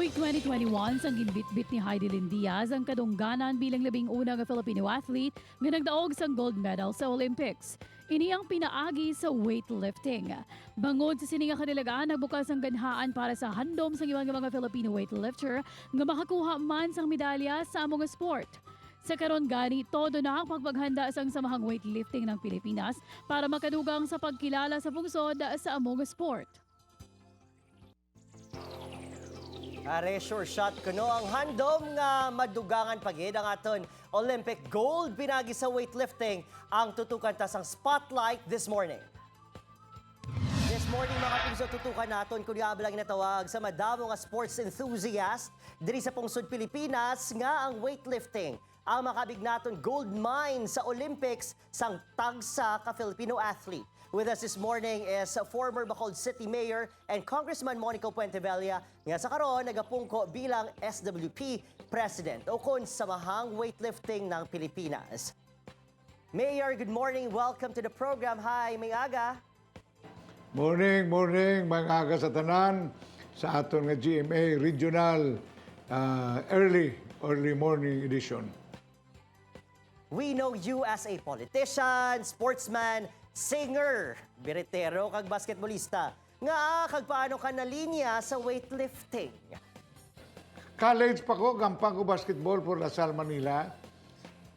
Tuig 2021, sang ginbitbit ni Heidelin Diaz ang kadungganan bilang labing-una nga Filipino athlete nga nagdaog sang gold medal sa Olympics. Ini ang pinaagi sa weightlifting. Bangod sa sini nga kadalagaan, nagbukas ang ganhaan para sa handom sa iwang mga Filipino weightlifter nga makakuha man sang medalya sa among sport. Sa karon gani, todo na ang pagpaghanda sang samahang weightlifting ng Pilipinas para makadugang sa pagkilala sa pungsod sa among sport. Are sure shot kuno ang handom nga madugangan pagid ang aton Olympic gold pinagi sa weightlifting ang tutukan ta sang spotlight this morning. This morning mga piso tutukan naton kun lang natawag sa madamo nga sports enthusiast diri sa pungsod Pilipinas nga ang weightlifting ang makabig naton gold mine sa Olympics sang tagsa ka Filipino athlete. With us this morning is former Bacolod City Mayor and Congressman Monico Puentevilla nga sa karon nagapungko bilang SWP President o kon samahang weightlifting ng Pilipinas. Mayor, good morning. Welcome to the program. Hi, may aga. Morning, mga aga sa tanan sa aton nga GMA Regional early morning edition. We know you as a politician, sportsman, singer, biritero kag basketballista. Nga kag paano ka na linya sa weightlifting? College pa ko, gampang ko basketball for Lasal, Manila.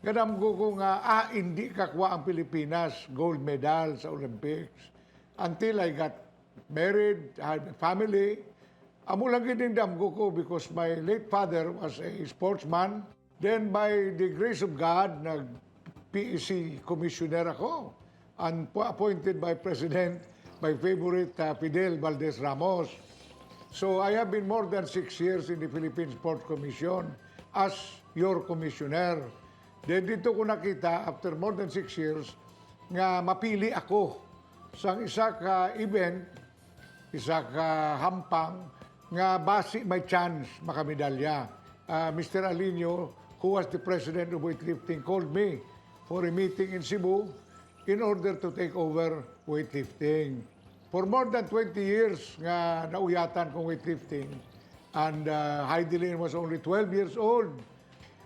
Ganam ko nga, hindi kakwa ang Pilipinas gold medal sa Olympics. Until I got married, had a family. Amo lang ginindam ko because my late father was a sportsman. Then by the grace of God, nag-PEC commissioner ako. And appointed by President, my favorite Fidel Valdez Ramos. So I have been more than 6 years in the Philippine Sports Commission as your commissioner. Then dito ko nakita, after more than 6 years, nga mapili ako sa isa ka event, isa ka hampang, nga basi may chance makamedalya. Mr. Alino, who was the president of weightlifting, called me for a meeting in Cebu in order to take over weightlifting. For more than 20 years nga nauyatan kong weightlifting, and Heidelin was only 12 years old.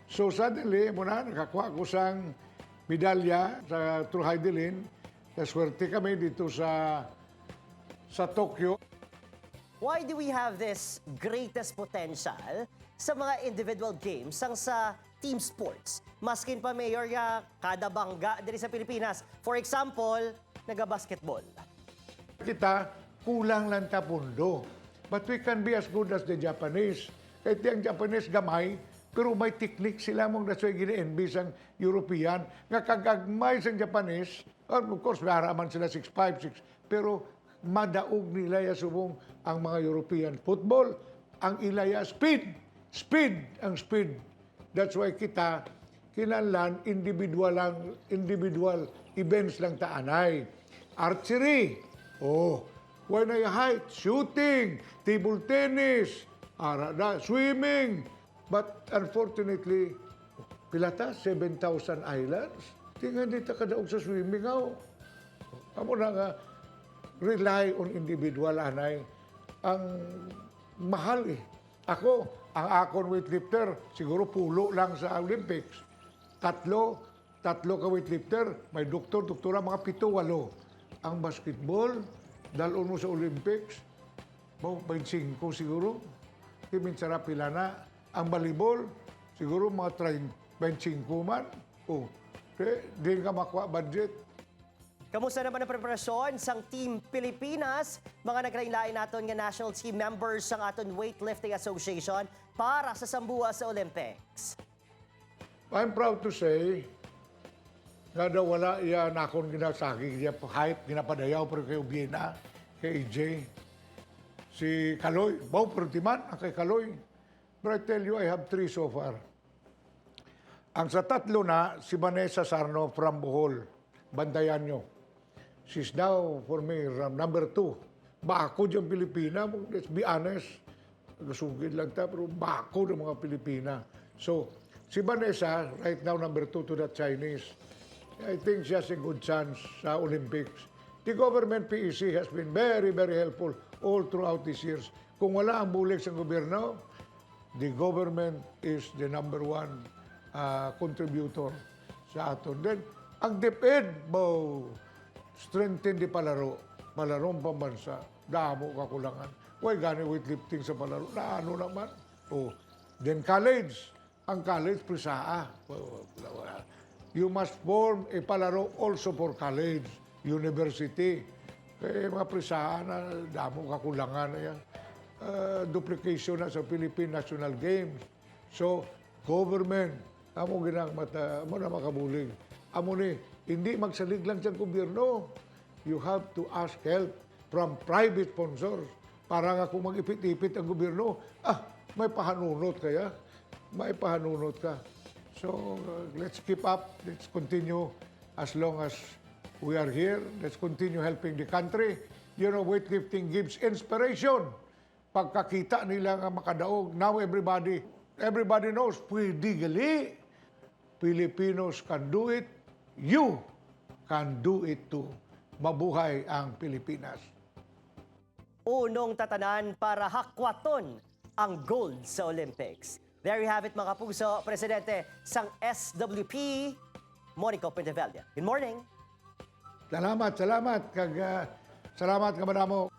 So suddenly, muna nakakuha ko sang medalya through Heidelin. Naswerte kami dito sa Tokyo. Why do we have this greatest potential sa mga individual games sang sa team sports? Maskin pa, Mayor, nga kada bangga diri sa Pilipinas. For example, naga-basketball. Kita, kulang lang ta pundo. But we can be as good as the Japanese. Kahit ang Japanese gamay, pero may technique sila mong nasa'y gini-envy sang European. Nga kagagmay sang Japanese, of course, maharaman sila 6'5", pero madaog nila subong ang mga European. Football, ang ilaya speed. Ang speed. That's why kita, kinahanglan individual events lang taanay. Archery, when I height, shooting, table tennis, swimming. But unfortunately, pilata, 7,000 islands. Tingnan dito kadaog sa swimming, Amo na nga, rely on individual, anay. Ang mahal ang akon weightlifter, siguro pulo lang sa Olympics. Tatlo ka weightlifter, may doktora, mga 7-8. Ang basketball, dalon mo sa Olympics, 25 siguro. Kimin sarap pila na. Ang volleyball, siguro mga 25 man. Di ka makuha budget. Kamusta naman ang preparasyon sang Team Pilipinas? Mga naglain-lain naton nga national team members sang aton Weightlifting Association para sa sambuha sa Olympics. I'm proud to say, nga daw wala yan akong ginasagi, hype, ginapadayaw pero kay Ubiena, kay AJ. Si Kaloy, Timan, ang kay Kaloy. But I tell you, I have 3 so far. Ang sa tatlo na, si Vanessa Sarno from Bohol, bantayan nyo. She's now, for me, number 2. Bako dyan Pilipina, let's be honest. Nagusugid lang ta, pero bako ng mga Pilipina. So, si Vanessa, right now, number 2 to the Chinese. I think she has a good chance sa Olympics. The government PEC has been very, very helpful all throughout these years. Kung wala ang bulik sa gobyerno, the government is the number one contributor sa aton. Then, ang DepEd, strengthen di palarong pambansa, damo kakulangan. Why gani weightlifting sa palaro? Na ano naman? Then college, ang college prisaa. You must form a palaro also for college, university. Kaya mga prisaa na damo kakulangan na yan. Duplication na sa Philippine National Games. So, government, amo ginang mata, mo na makabulig. Amo ni, hindi magsalig lang sa gobyerno. You have to ask help from private sponsors. Para nga kung mag-ipit-ipit ang gobyerno, may pahanunot kaya. May pahanunot ka. So, let's keep up. Let's continue as long as we are here. Let's continue helping the country. You know, weightlifting gives inspiration. Pagkakita nila nga makadaog, now everybody knows, pwede gali. Filipinos can do it. You can do it too. Mabuhay ang Pilipinas. Unong tatanan para hakwaton ang gold sa Olympics. There you have it mga kapuso, Presidente sang SWP, Monico Pentevella. Good morning. Salamat. Salamat ka madamo.